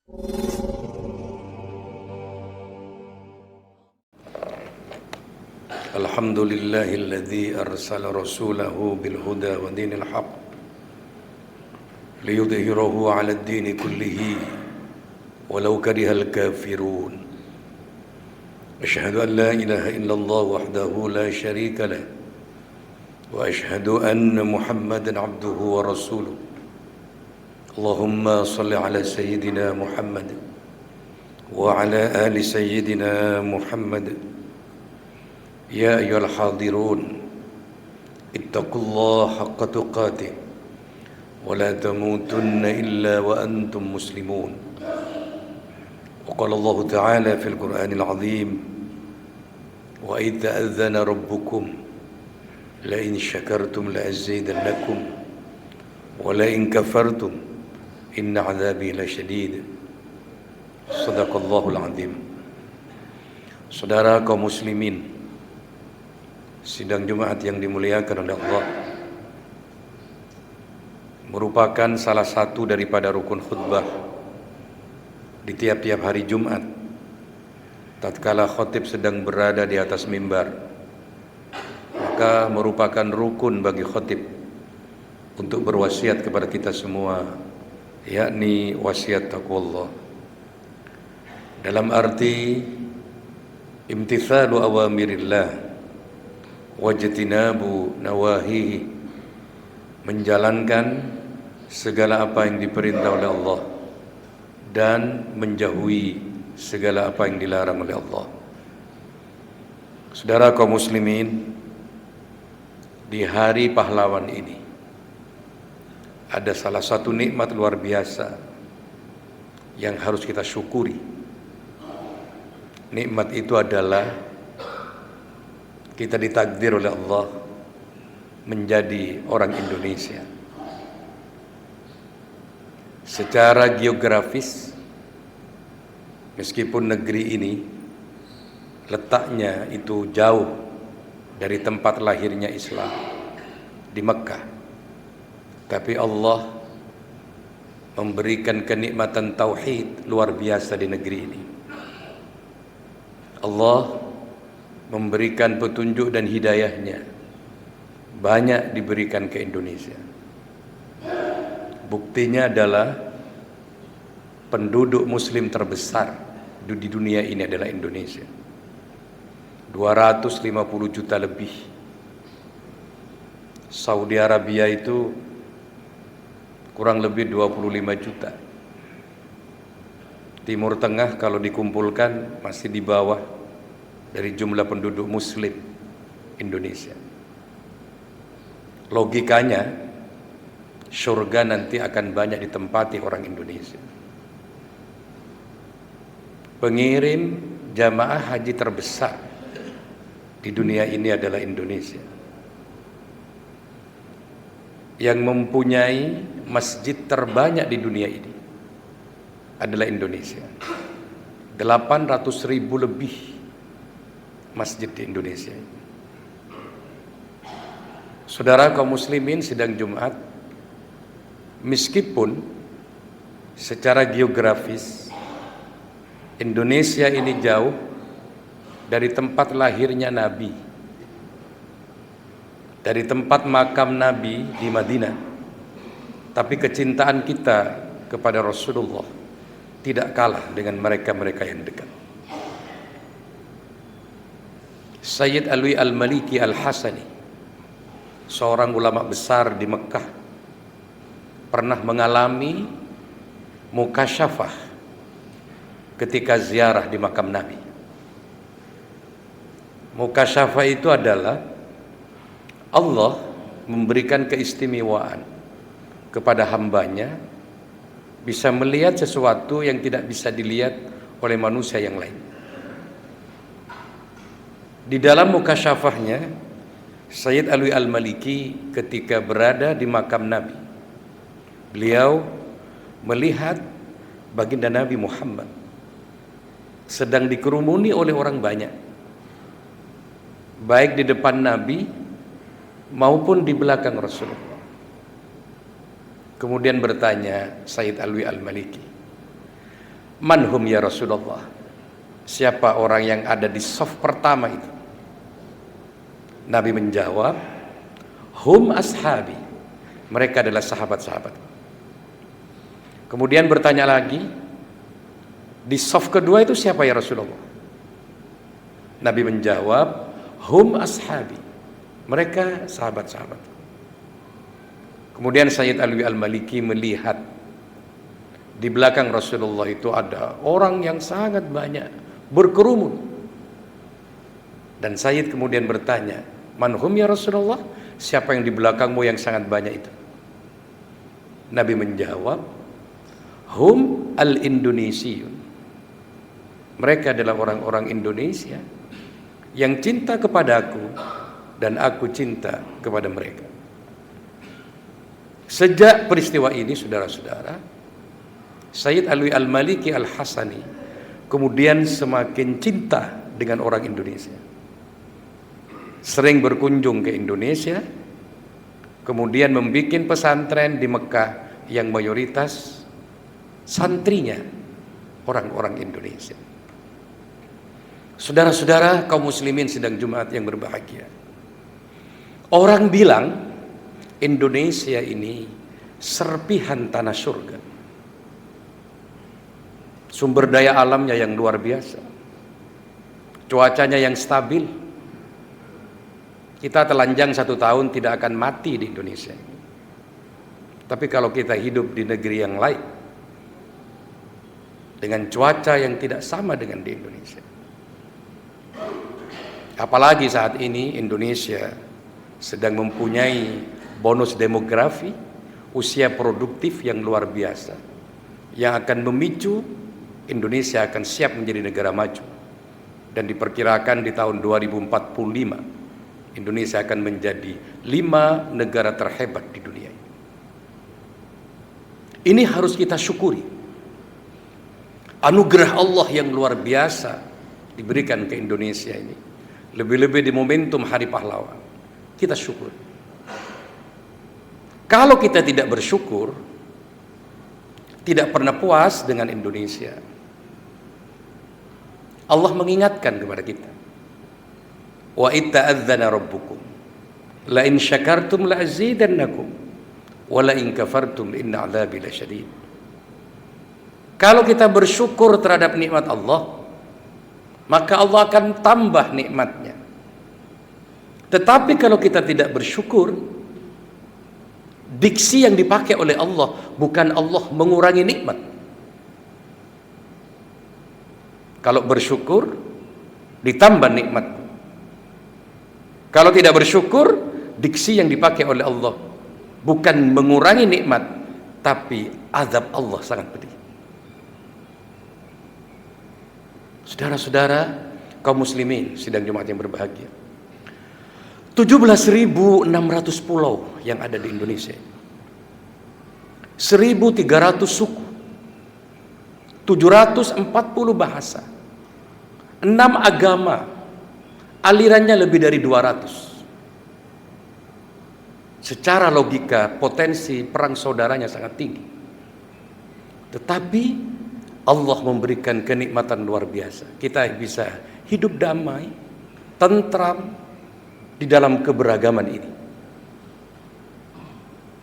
Alhamdulillahilladzi arsala rasulahu bil huda wa dinil haq liyudhhirahu 'ala ad-dini kullihi walau karihal kafirun. Asyhadu an la ilaha illallah wahdahu la syarika lah wa asyhadu anna Muhammadan 'abduhu wa rasuluh. Allahumma shalli 'ala sayyidina Muhammad wa 'ala ali sayyidina Muhammad. Ya ayyuhal hadirun, ittaqullaha haqqa tuqatih wa la tamutunna illa wa antum muslimun. Wa qala Allah ta'ala fil Qur'anil 'azim, wa idh ta'adhana rabbukum la in syakartum la azidannakum wa la in kafartum inna 'adzabi lasyadid. Shadaqallahul 'azim. Saudara kaum muslimin, sidang Jumat yang dimuliakan oleh Allah merupakan salah satu daripada rukun khutbah di tiap-tiap hari Jumat tatkala khatib sedang berada di atas mimbar. Maka merupakan rukun bagi khatib untuk berwasiat kepada kita semua, yakni wasiat taqwallah, dalam arti imtithalu awamirillah wajtinabu nawahihi, menjalankan segala apa yang diperintah oleh Allah dan menjauhi segala apa yang dilarang oleh Allah. Saudara kaum muslimin, di hari pahlawan ini ada salah satu nikmat luar biasa yang harus kita syukuri. Nikmat itu adalah kita ditakdir oleh Allah menjadi orang Indonesia. Secara geografis, meskipun negeri ini letaknya itu jauh dari tempat lahirnya Islam di Mekkah, tapi Allah memberikan kenikmatan tauhid luar biasa di negeri ini. Allah memberikan petunjuk dan hidayahnya banyak diberikan ke Indonesia. Buktinya adalah penduduk muslim terbesar di dunia ini adalah Indonesia, 250 juta lebih. Saudi Arabia itu kurang lebih 25 juta. Timur Tengah kalau dikumpulkan masih di bawah dari jumlah penduduk muslim Indonesia. Logikanya surga nanti akan banyak ditempati orang Indonesia. Pengirim jamaah haji terbesar di dunia ini adalah Indonesia. Yang mempunyai masjid terbanyak di dunia ini adalah Indonesia. 800.000 lebih masjid di Indonesia. Saudara kaum muslimin, sidang Jumat, meskipun secara geografis Indonesia ini jauh dari tempat lahirnya Nabi, dari tempat makam Nabi di Madinah, tapi kecintaan kita kepada Rasulullah tidak kalah dengan mereka-mereka yang dekat. Sayyid Alwi Al-Maliki Al-Hasani, seorang ulama besar di Mekkah, pernah mengalami mukasyafah ketika ziarah di makam Nabi. Mukasyafah itu adalah Allah memberikan keistimewaan kepada hambanya bisa melihat sesuatu yang tidak bisa dilihat oleh manusia yang lain. Di dalam mukasyafahnya, Sayyid Alwi Al-Maliki ketika berada di makam Nabi, beliau melihat baginda Nabi Muhammad sedang dikerumuni oleh orang banyak, baik di depan Nabi maupun di belakang Rasulullah. Kemudian bertanya Sayyid Alwi Al-Maliki, manhum ya Rasulullah, siapa orang yang ada di saf pertama itu? Nabi menjawab, hum ashabi, mereka adalah sahabat-sahabat. Kemudian bertanya lagi, di saf kedua itu siapa ya Rasulullah? Nabi menjawab, hum ashabi, mereka sahabat-sahabat. Kemudian Sayyid Alwi Al-Maliki melihat di belakang Rasulullah itu ada orang yang sangat banyak berkerumun. Dan Sayyid kemudian bertanya, manhum ya Rasulullah, siapa yang di belakangmu yang sangat banyak itu? Nabi menjawab, hum al-Indonesiun, mereka adalah orang-orang Indonesia yang cinta kepada aku dan aku cinta kepada mereka. Sejak peristiwa ini, saudara-saudara, Sayyid Alwi Al-Maliki Al-Hasani kemudian semakin cinta dengan orang Indonesia. Sering berkunjung ke Indonesia, kemudian membuat pesantren di Mekah yang mayoritas santrinya orang-orang Indonesia. Saudara-saudara kaum muslimin sidang Jumat yang berbahagia, orang bilang Indonesia ini serpihan tanah surga, sumber daya alamnya yang luar biasa, cuacanya yang stabil. Kita telanjang 1 tahun tidak akan mati di Indonesia. Tapi kalau kita hidup di negeri yang lain dengan cuaca yang tidak sama dengan di Indonesia, apalagi saat ini Indonesia sedang mempunyai bonus demografi, usia produktif yang luar biasa, yang akan memicu Indonesia akan siap menjadi negara maju. Dan diperkirakan di tahun 2045 Indonesia akan menjadi 5 negara terhebat di dunia. Ini harus kita syukuri, anugerah Allah yang luar biasa diberikan ke Indonesia ini, lebih-lebih di momentum Hari Pahlawan. Kita syukur. Kalau kita tidak bersyukur, tidak pernah puas dengan Indonesia, Allah mengingatkan kepada kita, wa itta'adzana rabbukum la in syakartum la azidannakum wa la in kafartum inna 'adzabi lasyadid. Kalau kita bersyukur terhadap nikmat Allah, maka Allah akan tambah nikmatnya. Tetapi kalau kita tidak bersyukur, diksi yang dipakai oleh Allah bukan Allah mengurangi nikmat. Kalau bersyukur ditambah nikmat. Kalau tidak bersyukur, diksi yang dipakai oleh Allah bukan mengurangi nikmat, tapi azab Allah sangat pedih. Saudara-saudara kaum muslimin sidang Jumat yang berbahagia, 17.600 pulau yang ada di Indonesia, 1.300 suku, 740 bahasa, 6 agama, alirannya lebih dari 200. Secara logika potensi perang saudaranya sangat tinggi. Tetapi Allah memberikan kenikmatan luar biasa. Kita bisa hidup damai, tentram di dalam keberagaman ini.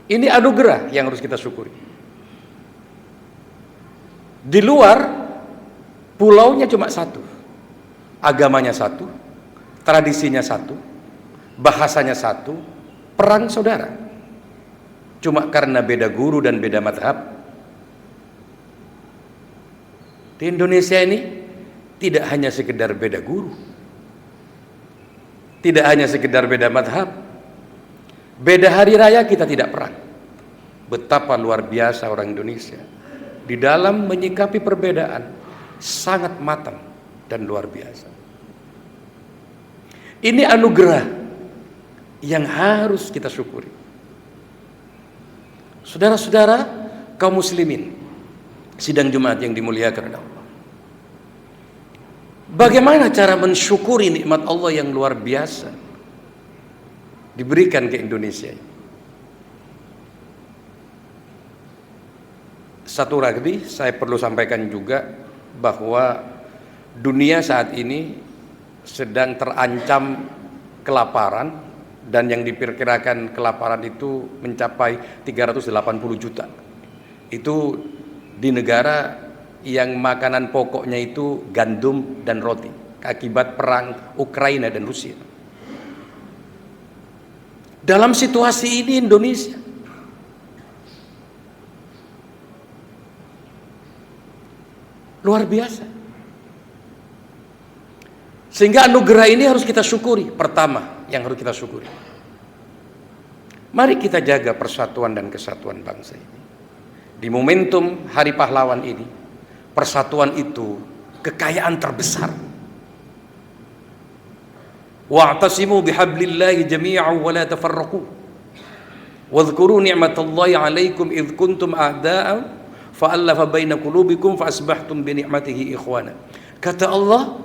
Ini anugerah yang harus kita syukuri. Di luar, pulaunya cuma satu, agamanya satu, tradisinya satu, bahasanya satu, perang saudara. Cuma karena beda guru dan beda madhab. Di Indonesia ini tidak hanya sekedar beda guru, tidak hanya sekedar beda madhab, beda hari raya kita tidak perang. Betapa luar biasa orang Indonesia di dalam menyikapi perbedaan, sangat matang dan luar biasa. Ini anugerah yang harus kita syukuri. Saudara-saudara kaum muslimin sidang Jumat yang dimuliakan oleh Allah, bagaimana cara mensyukuri nikmat Allah yang luar biasa diberikan ke Indonesia? Satu lagi saya perlu sampaikan juga bahwa dunia saat ini sedang terancam kelaparan, dan yang diperkirakan kelaparan itu mencapai 380 juta. Itu di negara yang makanan pokoknya itu gandum dan roti akibat perang Ukraina dan Rusia. Dalam situasi ini Indonesia luar biasa. Sehingga anugerah ini harus kita syukuri. Pertama yang harus kita syukuri, mari kita jaga persatuan dan kesatuan bangsa ini. Di momentum Hari Pahlawan ini, persatuan itu kekayaan terbesar. Wa'tasimu bihablillahi jami'an wa la tafarraqu. Wadhkuru ni'matallahi 'alaikum idh kuntum a'da'an fa'alafa baina qulubikum fa asbahtum bi ni'matihi ikhwana. Kata Allah,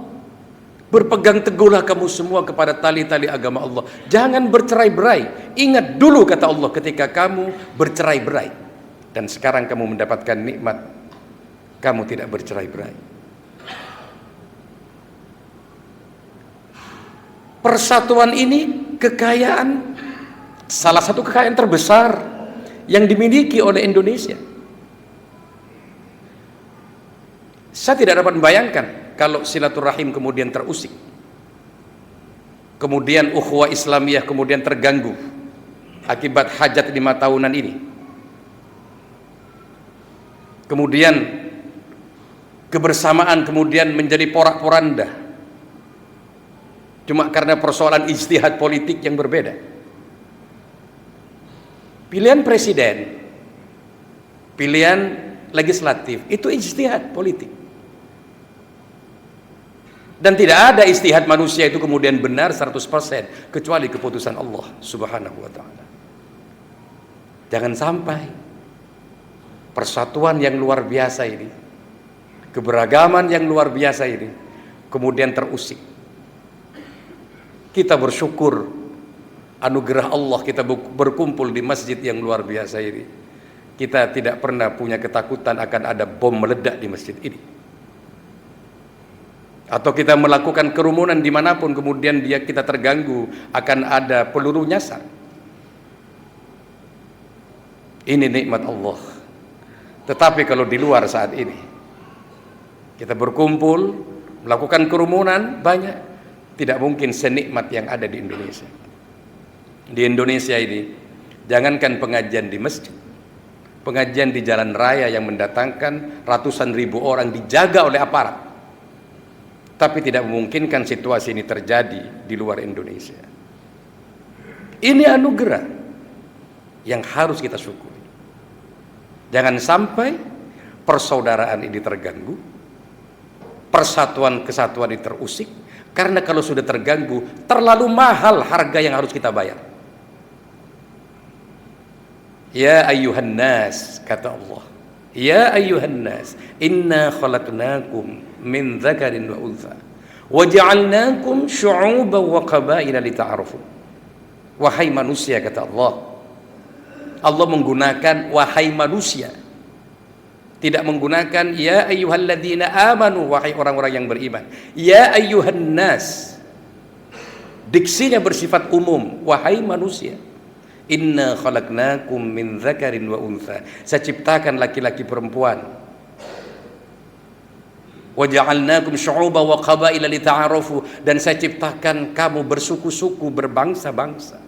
berpegang teguhlah kamu semua kepada tali-tali agama Allah. Jangan bercerai-berai. Ingat dulu kata Allah ketika kamu bercerai-berai, dan sekarang kamu mendapatkan nikmat, kamu tidak bercerai-berai. Persatuan ini kekayaan, salah satu kekayaan terbesar yang dimiliki oleh Indonesia. Saya tidak dapat membayangkan kalau silaturahim kemudian terusik, kemudian ukhuwah Islamiyah kemudian terganggu akibat hajat 5 tahunan ini, kemudian kebersamaan kemudian menjadi porak-poranda cuma karena persoalan ijtihad politik yang berbeda. Pilihan presiden, pilihan legislatif itu ijtihad politik. Dan tidak ada ijtihad manusia itu kemudian benar 100% kecuali keputusan Allah Subhanahu wa taala. Jangan sampai persatuan yang luar biasa ini, keberagaman yang luar biasa ini kemudian terusik. Kita bersyukur anugerah Allah kita berkumpul di masjid yang luar biasa ini. Kita tidak pernah punya ketakutan akan ada bom meledak di masjid ini, atau kita melakukan kerumunan dimanapun kemudian kita terganggu akan ada peluru nyasar. Ini nikmat Allah. Tetapi kalau di luar saat ini kita berkumpul melakukan kerumunan banyak, tidak mungkin senikmat yang ada di Indonesia. Di Indonesia ini jangankan pengajian di masjid, pengajian di jalan raya yang mendatangkan ratusan ribu orang dijaga oleh aparat, tapi tidak memungkinkan situasi ini terjadi di luar Indonesia. Ini anugerah yang harus kita syukuri. Jangan sampai persaudaraan ini terganggu, persatuan kesatuan ini terusik, karena kalau sudah terganggu terlalu mahal harga yang harus kita bayar. Ya ayyuhan nas, kata Allah, ya ayyuhan nas, inna khalaqnakum min dzakarin wa untha wa ja'alnakum syu'uban wa qabaila lita'arafu. Wahai manusia, kata Allah. Allah menggunakan wahai manusia, tidak menggunakan ya ayyuhalladzina amanu, wahai orang-orang yang beriman. Ya ayyuhan nas, diksinya bersifat umum, wahai manusia. Inna khalaqnakum min dzakarin wa untha, saya ciptakan laki-laki perempuan. Wa ja'alnakum syu'uban wa qabaila lita'arafu, dan saya ciptakan kamu bersuku-suku, berbangsa-bangsa.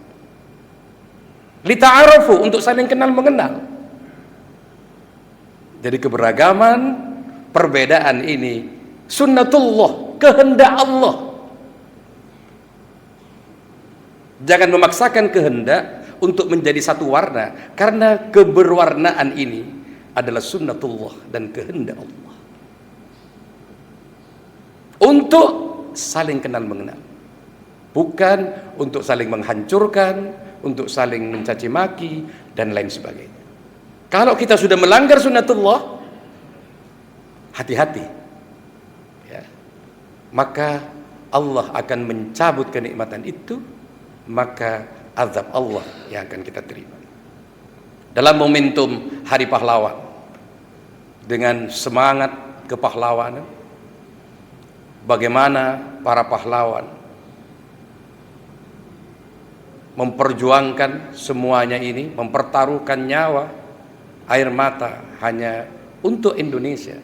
Lita'arafu, untuk saling kenal mengenal. Jadi keberagaman, perbedaan ini sunnatullah, kehendak Allah. Jangan memaksakan kehendak untuk menjadi satu warna, karena keberwarnaan ini adalah sunnatullah dan kehendak Allah untuk saling kenal mengenal, bukan untuk saling menghancurkan, untuk saling mencaci maki dan lain sebagainya. Kalau kita sudah melanggar sunnatullah, hati-hati ya, maka Allah akan mencabut kenikmatan itu, maka azab Allah yang akan kita terima. Dalam momentum Hari Pahlawan, dengan semangat kepahlawanan, bagaimana para pahlawan memperjuangkan semuanya ini, mempertaruhkan nyawa, air mata hanya untuk Indonesia.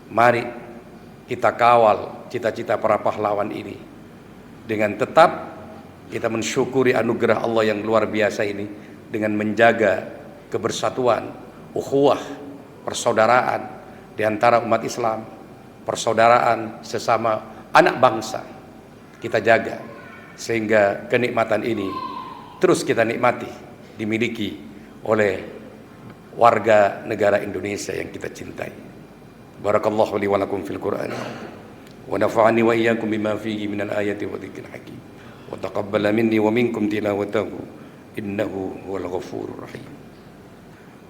Mari kita kawal cita-cita para pahlawan ini dengan tetap kita mensyukuri anugerah Allah yang luar biasa ini dengan menjaga kebersatuan, ukhuwah, persaudaraan di antara umat Islam, persaudaraan sesama anak bangsa. Kita jaga sehingga kenikmatan ini terus kita nikmati, dimiliki oleh warga negara Indonesia yang kita cintai. Barakallahu li wa lakum fil Qur'an wa nafa'ani wa iyyakum bima fihi minal ayati wa dzikril hakim wa taqabbala minni wa minkum tilawatahu innahu huwal ghafurur rahim.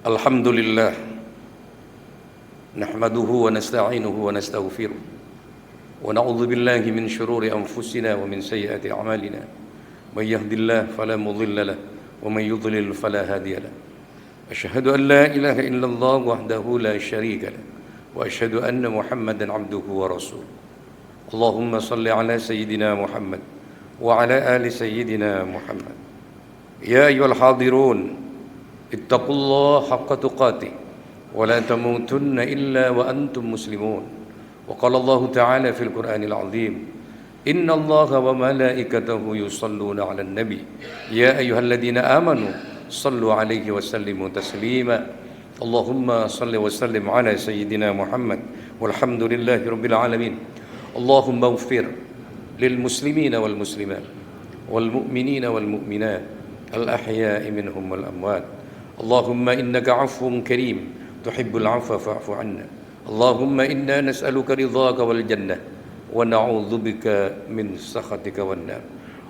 Alhamdulillah nahmaduhu wa nasta'inuhu wa nastaghfiruh wa na'udzu billahi min shururi anfusina wa min sayyiati a'malina may yahdihillahu fala mudilla lahu wa may yudlil fala hadiya lahu. Asyhadu an la ilaha illallah wahdahu la syarika lahu wa asyhadu anna Muhammadan abduhu wa rasuluh. Allahumma salli ala sayyidina Muhammad wa ala ali sayyidina Muhammad. Ya ayyuhal hadirun ittaqullaha haqqa tuqatih wa la tamutunna illa wa antum muslimun. Wa qala Allah ta'ala fil Qur'anil 'azim inna Allaha wa malaikatahu yusalluna 'alan nabi ya ayyuhalladzina amanu sallu 'alaihi wa sallimu taslima. Allahumma salli wa sallim 'ala sayyidina Muhammad walhamdulillahi rabbil alamin. Allahumma ighfir lil muslimina wal muslimat wal mu'minina wal mu'minat al ahya'i minhum wal amwat. Allahumma innaka 'afuwun karim tuhibbul 'afwa fa'fu 'anna. Allahumma inna nas'aluka ridhaka wal jannah wa na'udzu bika min sakhatika wan nar.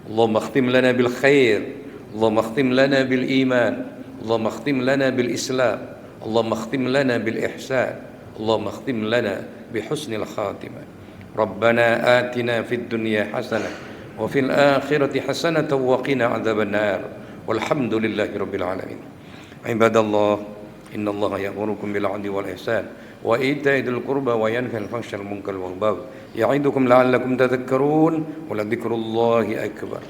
Allahumma khtim lana bil khair, Allahumma khtim lana bil iman, Allahumma khtim lana bil islam, Allahumma khtim lana bil ihsan, Allahumma khtim lana bi husnil khatimah. Rabbana atina fid dunya hasanah wa fil akhirati hasanatan wa qina adzaban nar. Walhamdulillahi rabbil alamin. Ibadallah, innallaha ya'murukum bil 'adli wal ihsan wa ita'i dzil qurba wa yanha 'anil fahsya'i wal munkari wal baghi ya'idukum la'allakum tadhakkarun wa la dzikrullahi akbar.